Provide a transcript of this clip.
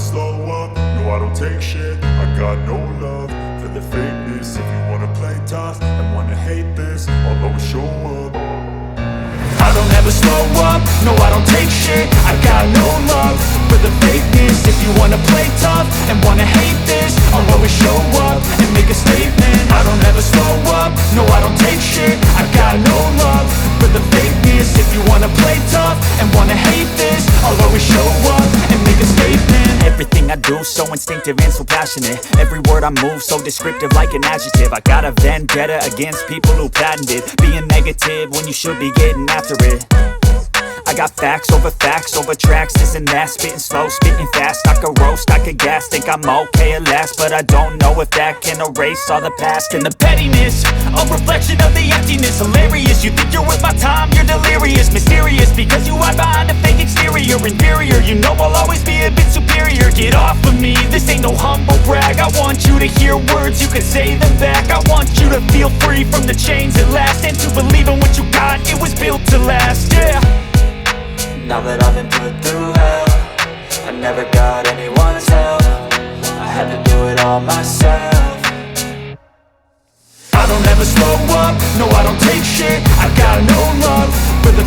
slow up, no I don't take shit. I got no love for the fakeness. If you wanna play tough and wanna hate this, I'll always show up. I don't ever slow up, no I don't take shit. I got no love for the fakeness. If you wanna play tough and wanna hate this, I'll always show up and make a statement. I don't ever slow up, no I don't take shit. I got no love for the fakeness. If you wanna play tough and wanna hate this, I'll always show up and make a statement. Everything I do so instinctive and so passionate. Every word I move so descriptive like an adjective. I got a vendetta against people who patented being negative when you should be getting after it. I got facts over tracks, this and that. Spitting slow, spitting fast, I could roast, I could gas. Think I'm okay at last, but I don't know if that can erase all the past. And the pettiness, a reflection of the emptiness. Hilarious, you think you're worth my time, you're delirious. Mysterious, because you hide behind a fake exterior. Inferior, you know I'll always be a bit superior. Get off of me, this ain't no humble brag. I want you to hear words, you can say them back. I want you to feel free from the chains at last, and to believe in what you got, it was built to last, yeah. Now that I've been put through hell, I never got anyone's help. I had to do it all myself. I don't ever slow up, no I don't take shit. I got no love for the